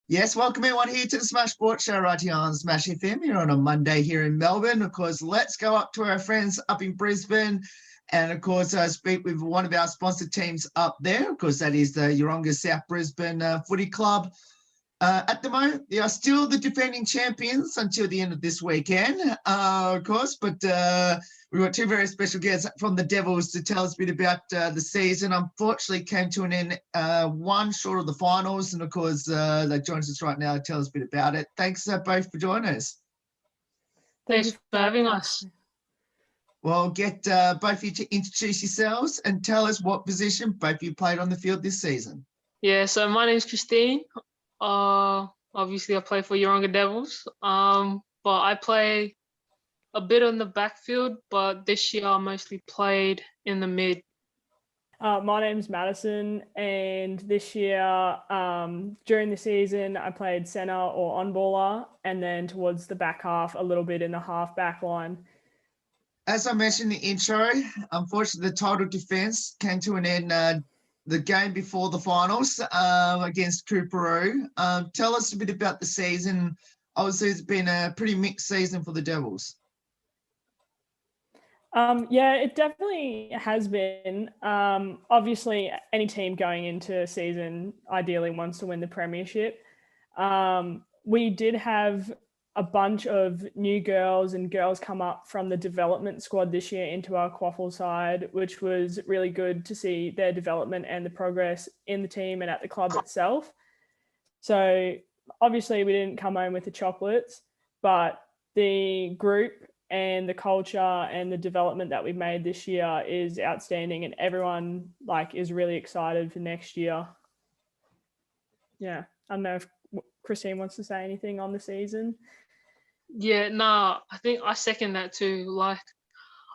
Yes, welcome everyone here to the Smash Sports Show right here on Smash FM. You're on a Monday here in Melbourne. Of course, let's go up to our friends up in Brisbane and, of course, speak with one of our sponsored teams up there. Of course, that is the Yeronga South Brisbane Footy Club. At the moment, they are still the defending champions until the end of this weekend, of course. But we've got two very special guests from the Devils to tell us a bit about the season. Unfortunately, came to an end one short of the finals. And, of course, they joins us right now to tell us a bit about it. Thanks both for joining us. Thanks for having us. Well, get both of you to introduce yourselves and tell us what position both of you played on the field this season. Yeah, so my name's Christine. Obviously I play for Yeronga Devils. But I play a bit on the backfield, but this year I mostly played in the mid. My name's Madison, and this year during the season I played centre or on-baller, and then towards the back half a little bit in the half-back line. As I mentioned in the intro, unfortunately the title defence came to an end the game before the finals against Cooperoo. Tell us a bit about the season. Obviously, it's been a pretty mixed season for the Devils. Yeah, it definitely has been. Obviously, any team going into a season ideally wants to win the premiership. We did have a bunch of new girls and girls come up from the development squad this year into our QAFL side, which was really good to see their development and the progress in the team and at the club itself. So obviously we didn't come home with the chocolates, but the group and the culture and the development that we've made this year is outstanding, and everyone is really excited for next year. Yeah, I don't know if Christine wants to say anything on the season. Yeah, nah, I think I second that too.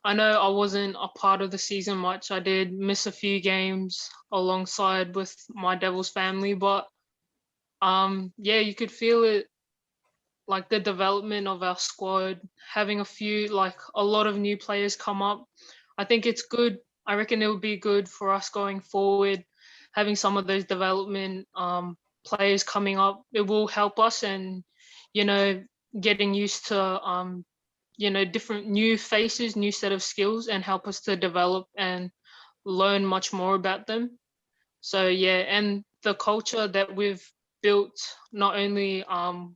I know I wasn't a part of the season much. I did miss a few games alongside with my Devils family, but yeah, you could feel it, the development of our squad, having a lot of new players come up. I think it's good. I reckon it would be good for us going forward, having some of those development players coming up. It will help us, and getting used to different new faces, new set of skills, and help us to develop and learn much more about them. So yeah, and the culture that we've built, not only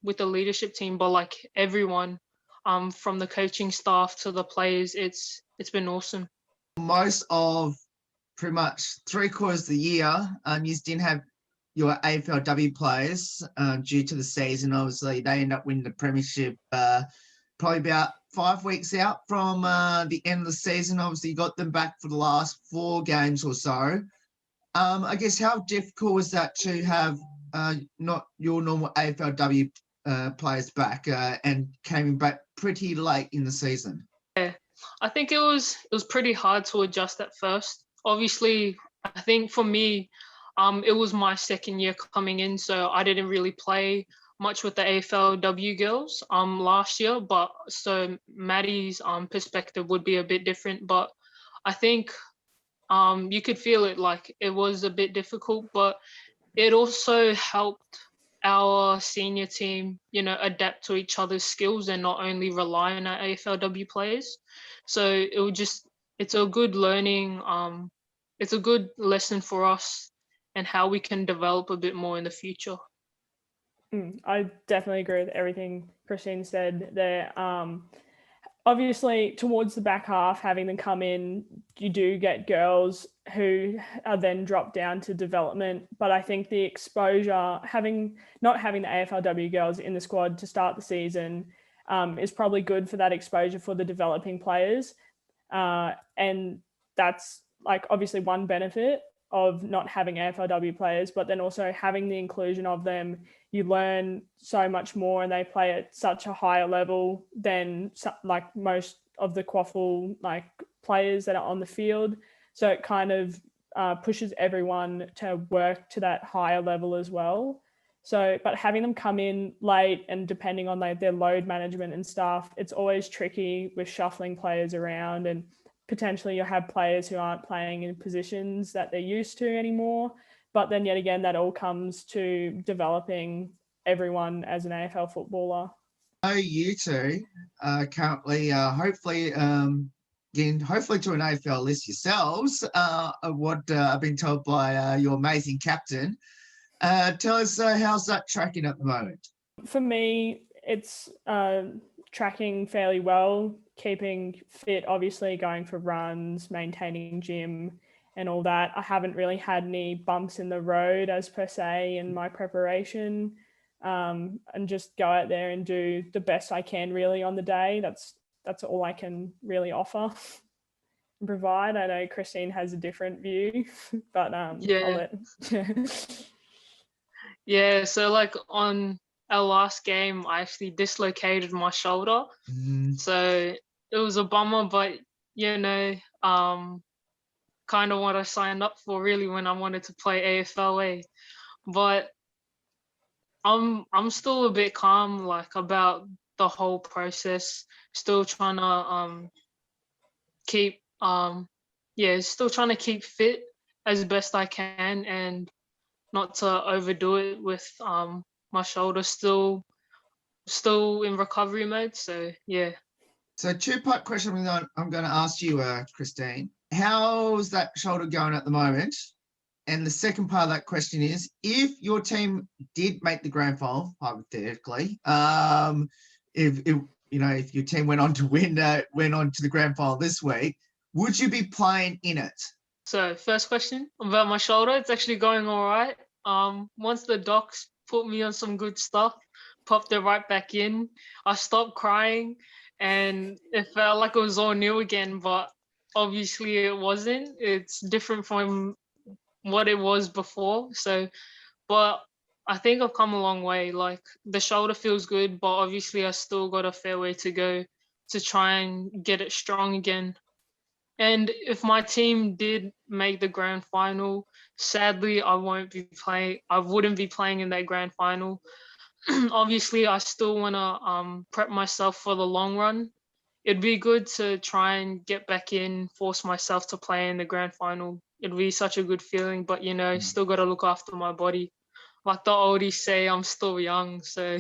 with the leadership team, but everyone, from the coaching staff to the players, it's been awesome. Most of pretty much 3/4 of the year, you didn't have your AFLW players due to the season. Obviously, they end up winning the premiership probably about 5 weeks out from the end of the season. Obviously, you got them back for the last 4 games or so. I guess how difficult was that to have not your normal AFLW players back and came back pretty late in the season? Yeah, I think it was pretty hard to adjust at first. Obviously, I think for me, it was my second year coming in, so I didn't really play much with the AFLW girls last year, but so Maddie's perspective would be a bit different. But I think you could feel it, it was a bit difficult, but it also helped our senior team, adapt to each other's skills and not only rely on our AFLW players. So it's a good learning, it's a good lesson for us and how we can develop a bit more in the future. I definitely agree with everything Christine said there. Obviously, towards the back half, having them come in, you do get girls who are then dropped down to development. But I think the exposure, not having the AFLW girls in the squad to start the season is probably good for that exposure for the developing players. And that's obviously one benefit of not having AFLW players, but then also having the inclusion of them, you learn so much more, and they play at such a higher level than most of the QAFL players that are on the field. So it kind of pushes everyone to work to that higher level as well. So, but having them come in late and depending on their load management and stuff, it's always tricky with shuffling players around, and potentially you'll have players who aren't playing in positions that they're used to anymore. But then yet again, that all comes to developing everyone as an AFL footballer. I know you two are currently, hopefully to an AFL list yourselves, of what I've been told by your amazing captain. Tell us, how's that tracking at the moment? For me, it's tracking fairly well, keeping fit, obviously going for runs, maintaining gym and all that. I haven't really had any bumps in the road as per se in my preparation, and just go out there and do the best I can really on the day. That's all I can really offer and provide. I know Christine has a different view, but Yeah. I'll let... Yeah, so like on our last game, I actually dislocated my shoulder. So it was a bummer, but kind of what I signed up for really when I wanted to play AFLA. But I'm still a bit calm like about the whole process. Still trying to keep still trying to keep fit as best I can and not to overdo it with my shoulder still in recovery mode. So yeah. So two-part question I'm going to ask you, Christine. How's that shoulder going at the moment? And the second part of that question is, if your team did make the grand final, hypothetically, if your team went on to went on to the grand final this week, would you be playing in it? So first question about my shoulder, it's actually going all right. Once the docs put me on some good stuff, popped it right back in, I stopped crying and it felt like it was all new again, but obviously it wasn't. It's different from what it was before. So, but I think I've come a long way. Like the shoulder feels good, but obviously I still got a fair way to go to try and get it strong again. And if my team did make the grand final, sadly I wouldn't be playing in that grand final. Obviously I still want to prep myself for the long run. It'd be good to try and get back in, force myself to play in the grand final. It'd be such a good feeling, but still got to look after my body. Like the oldies say, I'm still young, so.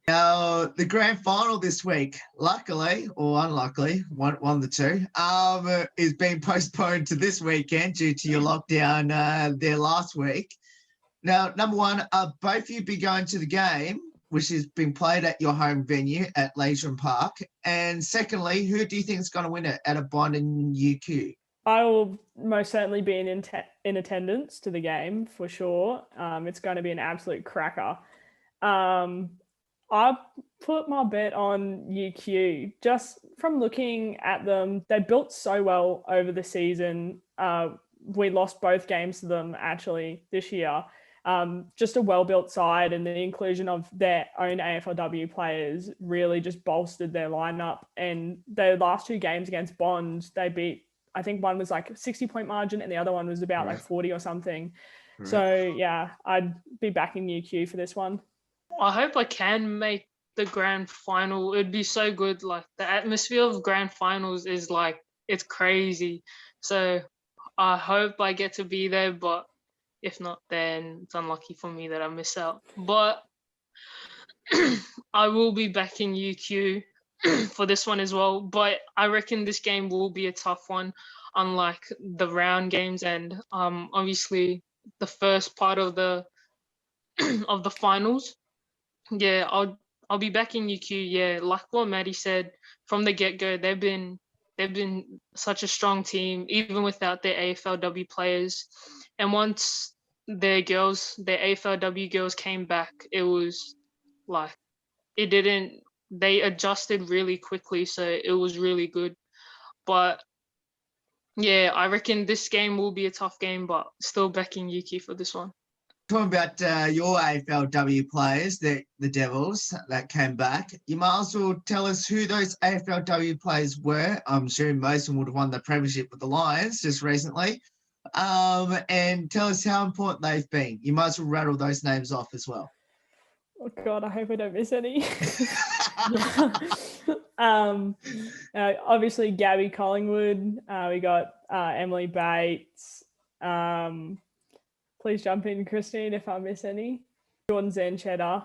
Now, the grand final this week, luckily or unluckily, one of the two, is being postponed to this weekend due to your lockdown there last week. Now, number one, both of you be going to the game, which has been played at your home venue at Leyshon Park. And secondly, who do you think is going to win it at a Bond and UQ? I will most certainly be in attendance to the game for sure. It's going to be an absolute cracker. I put my bet on UQ just from looking at them. They built so well over the season. We lost both games to them actually this year. Just a well-built side, and the inclusion of their own AFLW players really just bolstered their lineup. And their last two games against Bond, they beat, I think one was like a 60-point margin and the other one was about like 40 or something. Right. So yeah, I'd be backing UQ for this one. I hope I can make the grand final. It'd be so good. Like the atmosphere of grand finals is like, it's crazy. So I hope I get to be there, but if not, then it's unlucky for me that I miss out. But I will be backing UQ for this one as well. But I reckon this game will be a tough one, unlike the round games and obviously the first part of the finals. Yeah, I'll be backing UQ. Yeah, like what Maddie said from the get-go, they've been such a strong team even without their AFLW players. And once their AFLW girls came back, it was like they adjusted really quickly, so it was really good. But yeah, I reckon this game will be a tough game, but still backing UQ for this one. Talking about your AFLW players, the Devils that came back, you might as well tell us who those AFLW players were. I'm sure most of them would have won the premiership with the Lions just recently. And tell us how important they've been. You might as well rattle those names off as well. Oh God, I hope I don't miss any. Obviously Gabby Collingwood. We got Emily Bates. Please jump in, Christine, if I miss any. Jordan Zanchetta.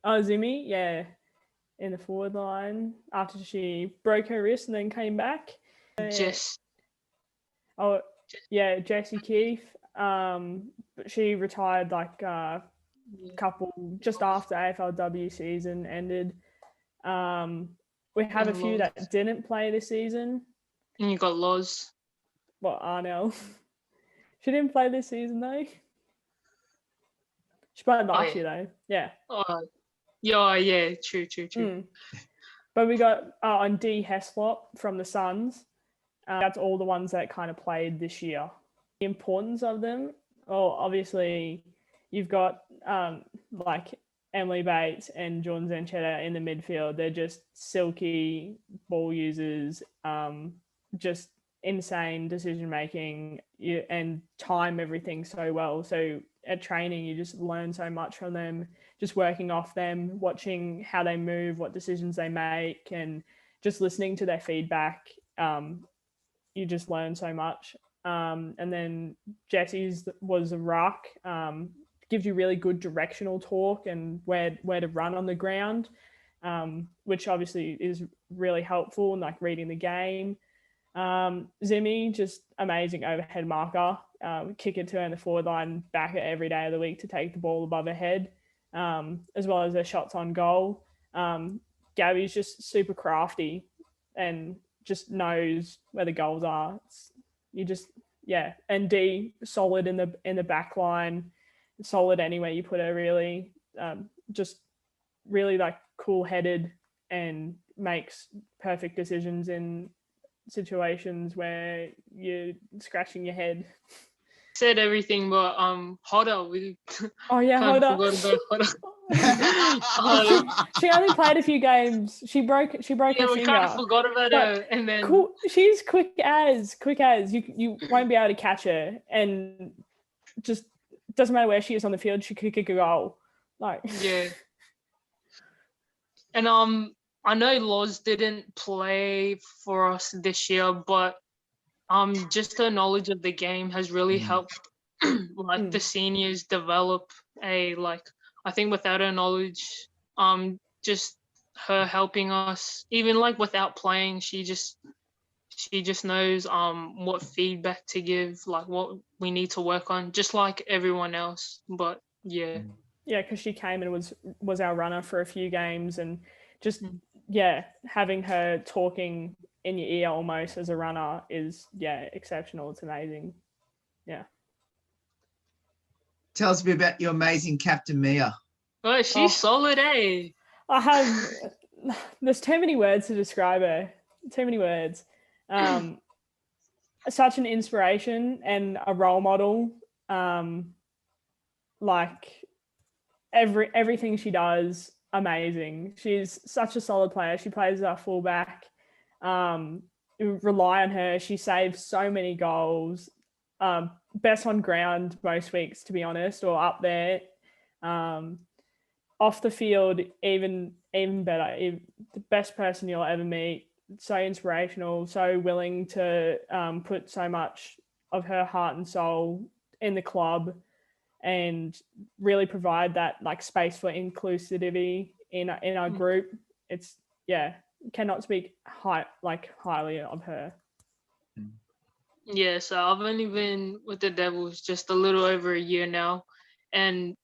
Oh, Zimmy, yeah, in the forward line after she broke her wrist and then came back. Just Oh, yeah, Jessie Keefe. But she retired like couple just after AFLW season ended. We have a few that didn't play this season. And you got Loz. Well, Arnell. She didn't play this season though. She played last year though. Yeah. Yeah, true. But we got on D Heslop from the Suns. That's all the ones that kind of played this year. The importance of them, well, obviously you've got like Emily Bates and Jordan Zanchetta in the midfield. They're just silky ball users, just insane decision making and time everything so well. So at training, you just learn so much from them, just working off them, watching how they move, what decisions they make, and just listening to their feedback. You just learn so much. And then Jessie's was a ruck, gives you really good directional talk and where to run on the ground, which obviously is really helpful in like reading the game. Zimmy, just amazing overhead marker. Kick it to her in the forward line, back it every day of the week to take the ball above her head, as well as her shots on goal. Gabby's just super crafty and just knows where the goals are. And D, solid in the back line, solid anywhere you put her, really. Just really like cool-headed and makes perfect decisions in situations where you're scratching your head. Said everything, but Hodder, we Hodder. Forgot about Hodder. She only played a few games. She broke her finger. We kind of forgot about her, and then cool. She's quick as you won't be able to catch her, and just doesn't matter where she is on the field, she could kick a goal. Like yeah. And I know Loz didn't play for us this year, but just her knowledge of the game has really helped the seniors develop I think without her knowledge, just her helping us, even like without playing, she just knows what feedback to give, like what we need to work on, just like everyone else. But yeah. Yeah, because she came and was our runner for a few games, and just having her talking in your ear almost as a runner is exceptional. It's amazing. Yeah. Tell us a bit about your amazing captain Mia. Oh, she's solid, eh? There's too many words to describe her. Too many words. Such an inspiration and a role model. Like everything she does, amazing. She's such a solid player. She plays as our fullback. Rely on her. She saves so many goals. Best on ground most weeks, to be honest, or up there. Off the field, even better. The best person you'll ever meet. So inspirational, so willing to put so much of her heart and soul in the club, and really provide that like space for inclusivity in our group. It's cannot speak highly of her. Yeah, so I've only been with the Devils just a little over a year now, and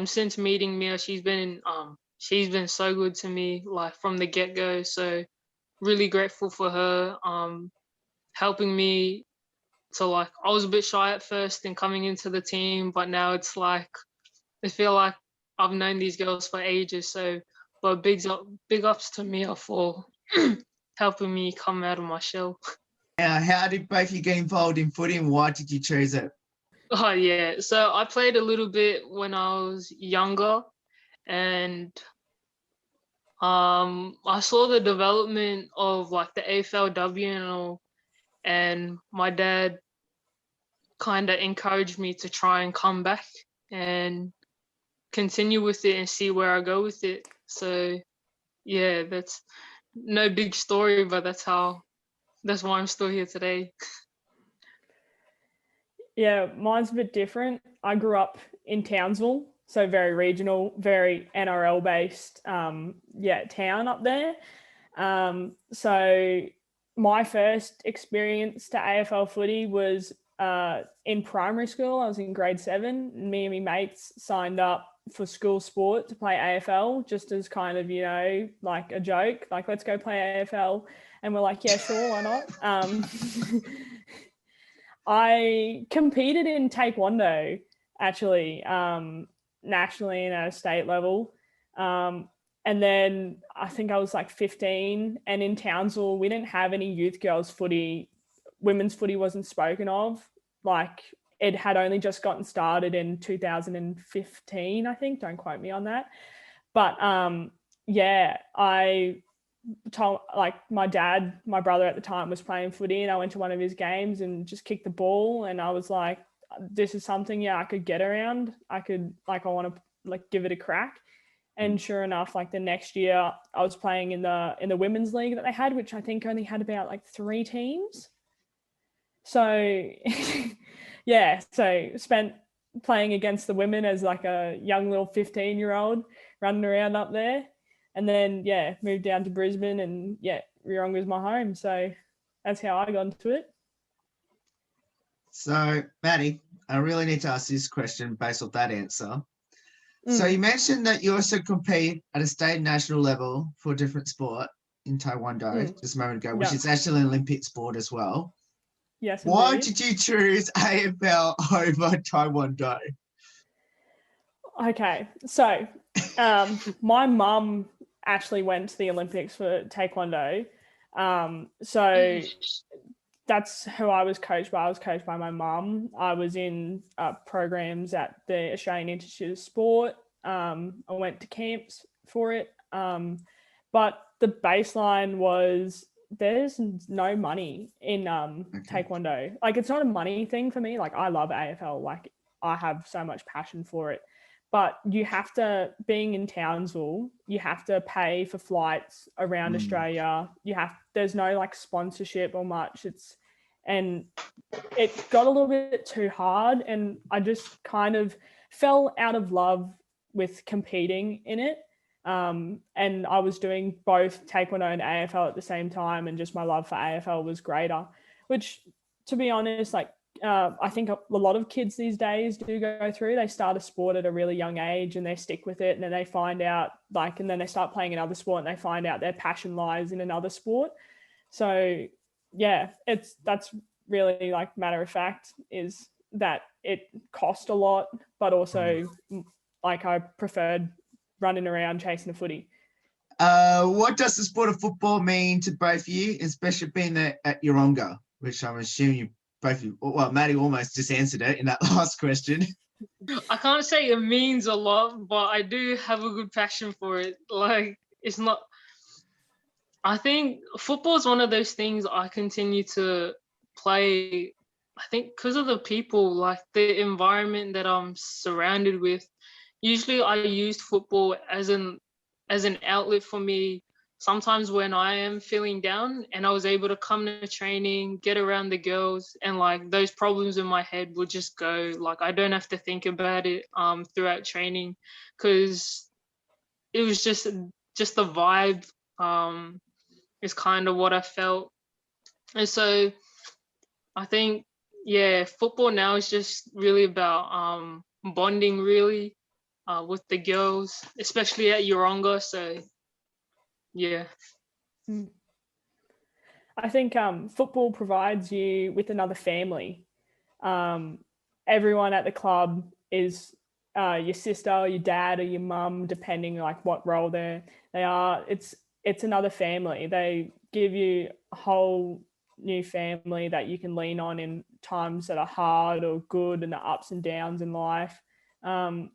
since meeting Mia, she's been so good to me, like from the get-go. So really grateful for her helping me to I was a bit shy at first in coming into the team, but now it's like I feel like I've known these girls for ages. So but big ups to Mia for helping me come out of my shell. How did both of you get involved in footy, and why did you choose it? Oh yeah, so I played a little bit when I was younger, and I saw the development of like the AFLW and all, and my dad kind of encouraged me to try and come back and continue with it and see where I go with it. So yeah, that's no big story, but that's why I'm still here today. Yeah, mine's a bit different. I grew up in Townsville, so very regional, very NRL based, town up there. So my first experience to AFL footy was in primary school. I was in grade 7. Me and my mates signed up for school sport to play AFL, just as kind of, like a joke, like, let's go play AFL. And we're like, yeah, sure, why not? I competed in Taekwondo, actually, nationally and at a state level. And then I think I was like 15, and in Townsville, we didn't have any youth girls footy. Women's footy wasn't spoken of. Like, it had only just gotten started in 2015, I think. Don't quote me on that. But I told, like, my brother at the time was playing footy, and I went to one of his games and just kicked the ball, and I was like, this is something I could get around. I want to like give it a crack. And sure enough, like the next year I was playing in the women's league that they had, which I think only had about like 3 teams. So yeah, so spent playing against the women as like a young little 15-year-old running around up there. And then, moved down to Brisbane, and Yeronga is my home. So that's how I got into it. So, Maddie, I really need to ask this question based off that answer. So you mentioned that you also compete at a state and national level for a different sport in Taekwondo just a moment ago, which is actually an Olympic sport as well. Yes. Why Indeed. did you choose AFL over Taekwondo? Okay, so my mum actually went to the Olympics for Taekwondo. So that's who I was coached by. I was coached by my mum. I was in programs at the Australian Institute of Sport. I went to camps for it. But the baseline was there's no money in Taekwondo. Like, it's not a money thing for me. Like, I love AFL. Like, I have so much passion for it. But you have to, being in Townsville, you have to pay for flights around Australia. There's no like sponsorship or much. And it got a little bit too hard, and I just kind of fell out of love with competing in it. And I was doing both Taekwondo and AFL at the same time, and just my love for AFL was greater, which, to be honest, like, I think a lot of kids these days do go through. They start a sport at a really young age and they stick with it, and then they find out, like, and then they start playing another sport and they find out their passion lies in another sport. So that's really, like, matter of fact, is that it cost a lot, but also like I preferred running around chasing a footy. What does the sport of football mean to both of you, especially being there at Yeronga, which I'm assuming you both, well, Maddie almost just answered it in that last question. I can't say it means a lot, but I do have a good passion for it. Like, it's not, I think football is one of those things I continue to play, I think because of the people, like the environment that I'm surrounded with. Usually I used football as an outlet for me sometimes when I am feeling down, and I was able to come to training, get around the girls, and like those problems in my head would just go. Like, I don't have to think about it throughout training, because it was just the vibe is kind of what I felt. And so I think football now is just really about bonding really with the girls, especially at Yeronga. So yeah. I think football provides you with another family. Everyone at the club is your sister, or your dad, or your mum, depending like what role they are. It's another family. They give you a whole new family that you can lean on in times that are hard or good, and the ups and downs in life.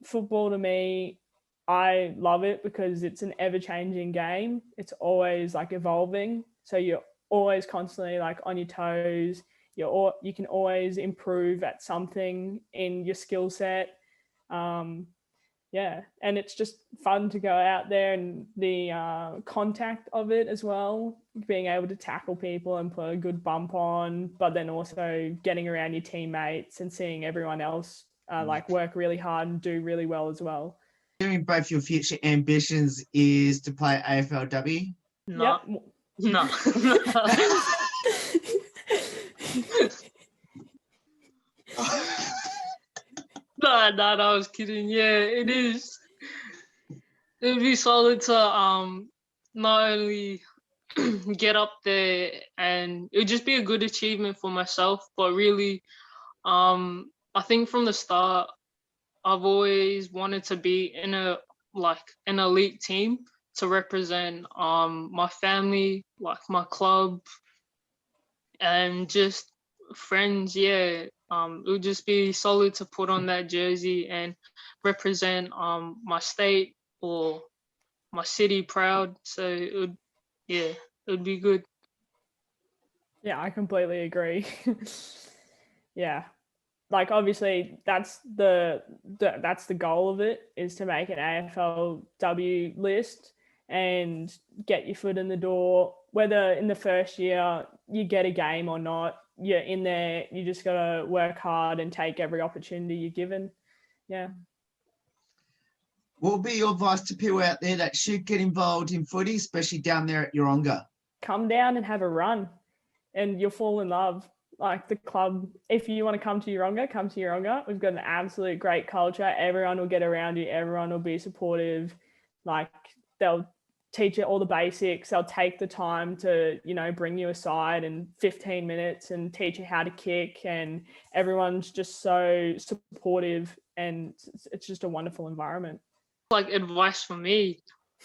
Football, to me, I love it because it's an ever-changing game. It's always like evolving, so you're always constantly like on your toes. You can always improve at something in your skill set. yeah, and it's just fun to go out there, and the contact of it as well, being able to tackle people and put a good bump on, but then also getting around your teammates and seeing everyone else like work really hard and do really well as well. Hearing both your future ambitions is to play AFLW. No. Yep. No. No, I was kidding. Yeah, it is. It would be solid to not only get up there, and it would just be a good achievement for myself, but really I think from the start I've always wanted to be in an elite team to represent my family, like my club, and just friends. Yeah, it would just be solid to put on that jersey and represent my state or my city proud. So it would be good. Yeah, I completely agree. Yeah, like obviously that's the goal of it, is to make an AFLW list and get your foot in the door. Whether in the first year you get a game or not, you're in there. You just gotta work hard and take every opportunity you're given. Yeah. What will be your advice to people out there that should get involved in footy, especially down there at Yeronga? Come down and have a run, and you'll fall in love. Like the club, if you want to come to Yeronga, come to Yeronga. We've got an absolute great culture. Everyone will get around you. Everyone will be supportive. Like they'll teach you all the basics. They'll take the time to, bring you aside in 15 minutes and teach you how to kick. And everyone's just so supportive, and it's just a wonderful environment. Like advice for me,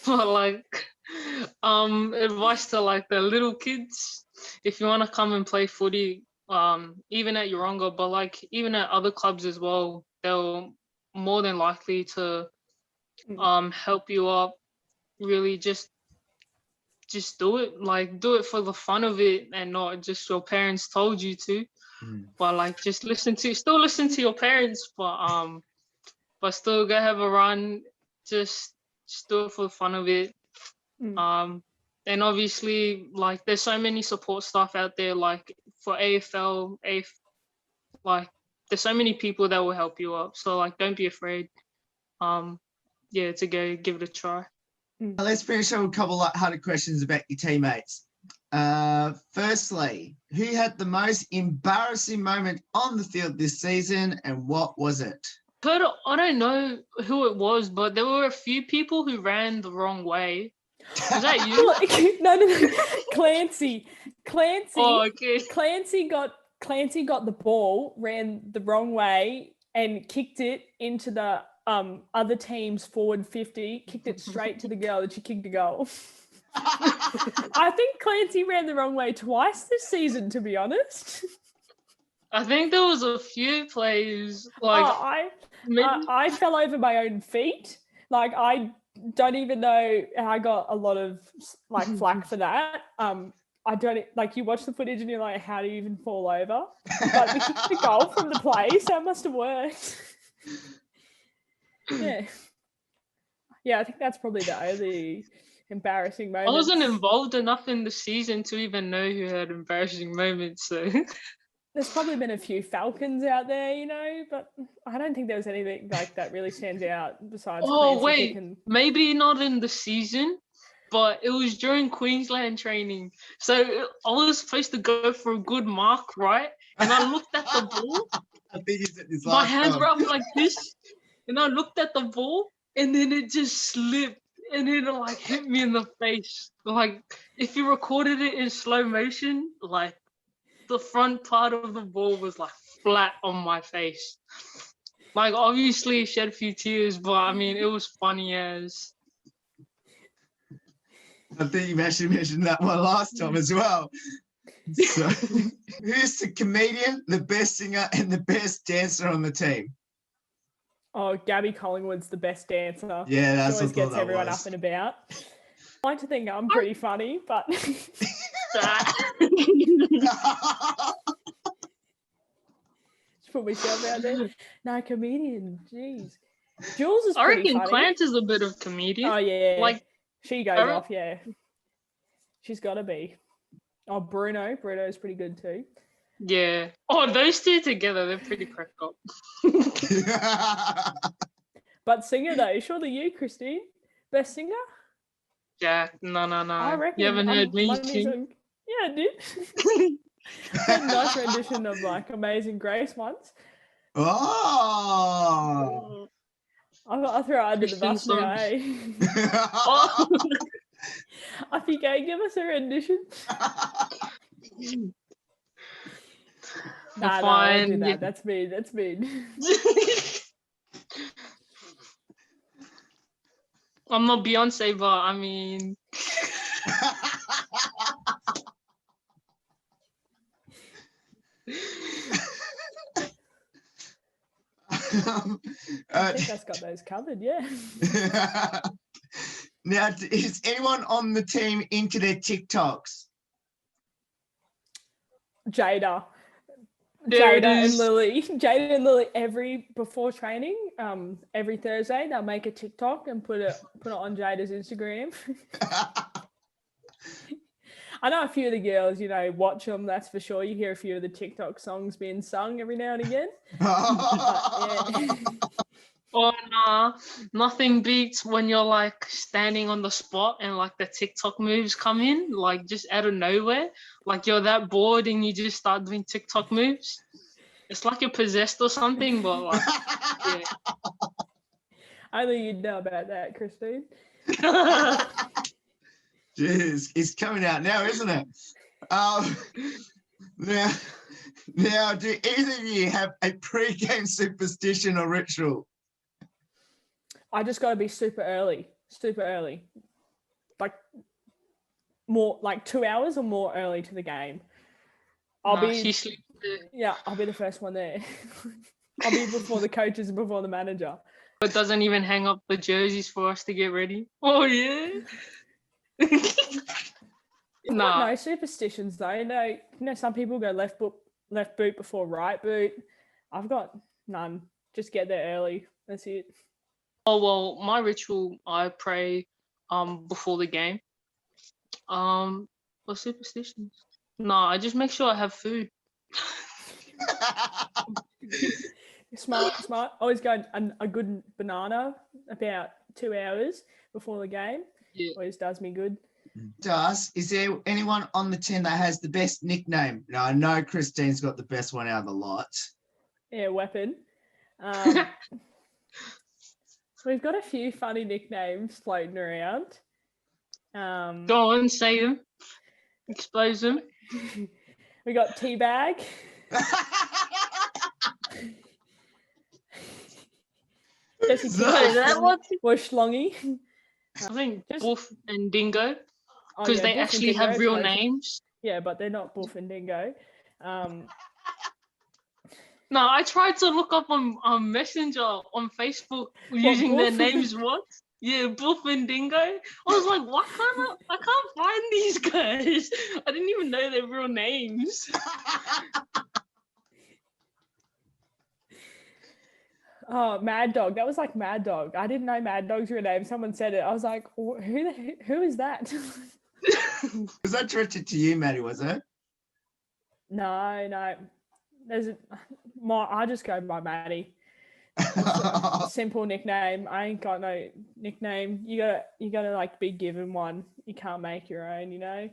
like advice to like the little kids, if you want to come and play footy, even at Yeronga, but like even at other clubs as well, they're more than likely to help you up. Really just do it. Like do it for the fun of it, and not just your parents told you to. But like just still listen to your parents, but still go have a run. Just do it for the fun of it. And obviously, like there's so many support staff out there, like for AFL, like there's so many people that will help you up. So like don't be afraid. To go give it a try. Let's finish up with a couple of light-hearted questions about your teammates. Firstly, who had the most embarrassing moment on the field this season, and what was it? I don't know who it was, but there were a few people who ran the wrong way. Was that you? No. Clancy. Oh, okay. Clancy got the ball, ran the wrong way, and kicked it into the other team's forward 50, kicked it straight to the girl, and she kicked a goal. I think Clancy ran the wrong way twice this season, to be honest. I think there was a few plays like I fell over my own feet. Like I don't even know. I got a lot of like flack for that. I don't like. You watch the footage and you're like, how do you even fall over? But we kicked the goal from the play, so it must have worked. Yeah. I think that's probably the only embarrassing moment. I wasn't involved enough in the season to even know who had embarrassing moments. So. There's probably been a few Falcons out there, but I don't think there was anything like that really stands out besides. Oh, wait, maybe not in the season, but it was during Queensland training. So I was supposed to go for a good mark, right? And I looked at the ball. I think he's at this my hands were up like this, and I looked at the ball, and then it just slipped, and then it like hit me in the face. Like if you recorded it in slow motion, like. The front part of the ball was like flat on my face. Like obviously shed a few tears, but I mean it was funny as. I think you actually mentioned that one last time as well. So, who's the comedian, the best singer, and the best dancer on the team? Oh, Gabby Collingwood's the best dancer. Yeah, that's she always gets everyone up and about. I like to think I'm pretty funny, but. Just put myself out there. No, comedian. Jeez. Jules is I pretty reckon funny. Clance is a bit of comedian. Oh yeah, Like, she goes I re- off. Yeah, she's got to be. Oh, Bruno's pretty good too. yeah. Oh, those two together, they're pretty cracked up. But singer though, surely you, Christine, best singer. Jack, no. I reckon. You haven't heard me sing? Yeah, I did. Did a nice rendition of like Amazing Grace once. Oh. I'll throw it under the Christian bus now, songs. eh? Oh. If you can give us a rendition. Nah, I won't do that. Yeah. That's mean. I'm not Beyonce, but I mean, I think that's got those covered, yeah. Now, is anyone on the team into their TikToks? Jada There it and is. Lily. Jada and Lily before training, every Thursday they'll make a TikTok and put it on Jada's Instagram. I know a few of the girls, watch them. That's for sure. You hear a few of the TikTok songs being sung every now and again. Yeah. Oh nah, nothing beats when you're like standing on the spot and like the TikTok moves come in, like just out of nowhere. Like you're that bored and you just start doing TikTok moves. It's like you're possessed or something, but like, yeah. Only you'd know about that, Christine. Jeez, it's coming out now, isn't it? Now, do either of you have a pre-game superstition or ritual? I just got to be super early. Like more, like 2 hours or more early to the game. I'll be the first one there. I'll be before the coaches and before the manager. But doesn't even hang up the jerseys for us to get ready. Oh yeah. Nah. No superstitions though. No, some people go left boot before right boot. I've got none. Just get there early. That's it. Oh well, my ritual, I pray before the game. What superstitions? No, I just make sure I have food. Smart. Always go a good banana about 2 hours before the game. Yeah. Always does me good. Is there anyone on the team that has the best nickname? No, I know Christine's got the best one out of the lot. Yeah, Weapon. We've got a few funny nicknames floating around. Go on, say them. Expose them. We got Teabag. Or Schlongy. I think Boof and Dingo, because they Boof actually have real names. Yeah, but they're not Boof and Dingo. No, I tried to look up on Messenger on Facebook using their names. What? Yeah, Boof and Dingo. I was like, I can't find these guys. I didn't even know their real names. Oh, Mad Dog. That was like Mad Dog. I didn't know Mad Dog's real name. Someone said it. I was like, who is that? Was that directed to you, Maddie, was it? No. I just go by Maddie. Simple nickname. I ain't got no nickname. You gotta like be given one. You can't make your own,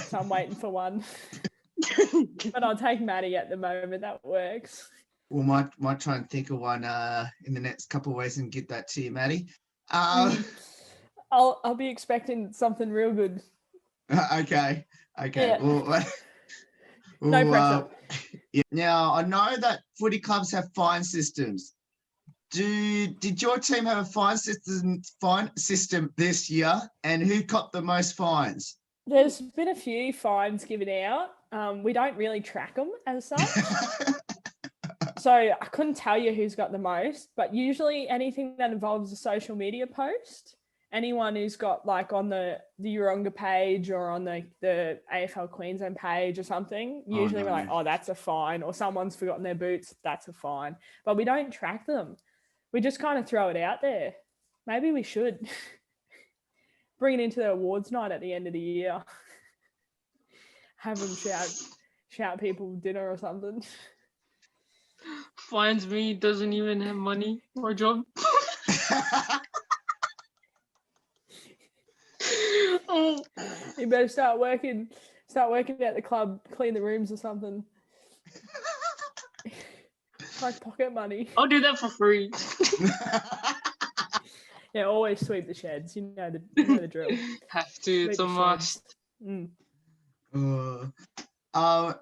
So I'm waiting for one. But I'll take Maddie at the moment. That works. We might try and think of one in the next couple of weeks and get that to you, Maddie. I'll be expecting something real good. Okay. Yeah. Well, no pressure. Yeah. Now I know that footy clubs have fine systems. Did your team have a fine system this year? And who copped the most fines? There's been a few fines given out. We don't really track them as such. So I couldn't tell you who's got the most, but usually anything that involves a social media post, anyone who's got like on the Yeronga page or on the AFL Queensland page or something, usually we're like, oh, that's a fine, or someone's forgotten their boots, that's a fine. But we don't track them. we just kind of throw it out there. Maybe we should bring it into the awards night at the end of the year. Have them shout people dinner or something. Finds me, doesn't even have money or a job. Oh. You better start working at the club, clean the rooms or something. Like pocket money. I'll do that for free. Yeah, always sweep the sheds. You know the drill. Have to. It's a must. Mm. And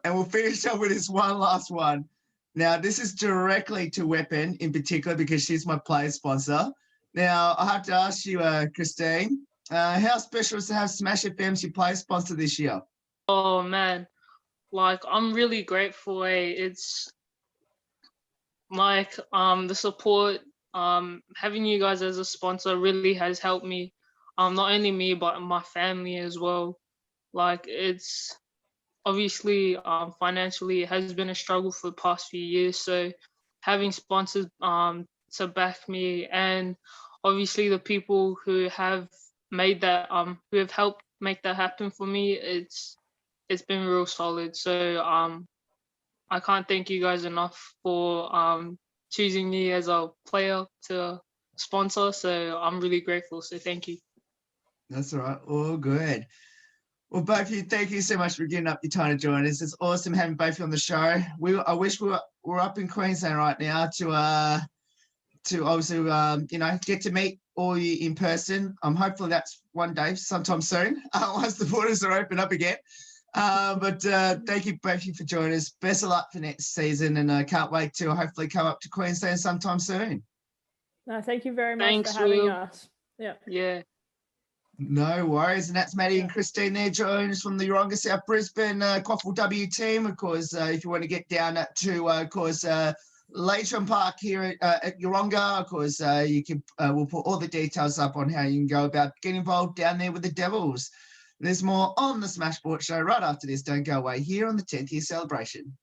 we'll finish up with this one last one. Now, this is directly to Weapon in particular because she's my player sponsor. Now, I have to ask you, Christine, how special is it to have Smash FM's your player sponsor this year? Oh, man. Like, I'm really grateful. It's like the support, having you guys as a sponsor really has helped me. Not only me, but my family as well. Like, it's obviously financially it has been a struggle for the past few years. So having sponsors to back me, and obviously the people who have made that who have helped make that happen for me, it's been real solid. So I can't thank you guys enough for choosing me as a player to sponsor. So I'm really grateful. So thank you. That's all right. All good. Well, both of you, thank you so much for giving up your time to join us. It's awesome having both of you on the show. I wish we were up in Queensland right now to also get to meet all you in person. I'm hopeful that's one day, sometime soon, once the borders are open up again. But thank you both of you for joining us. Best of luck for next season, and I can't wait to hopefully come up to Queensland sometime soon. No, thank you very much Thanks, for having Will. us. Yeah. Yeah. No worries, and that's Maddie and Christine there joining us from the Yeronga South Brisbane QAFLW team. Of course, if you want to get down to, of course, Leyshon Park here at Yeronga, of course, you can. We'll put all the details up on how you can go about getting involved down there with the Devils. There's more on the Smash Sports Show right after this. Don't go away here on the 10th year celebration.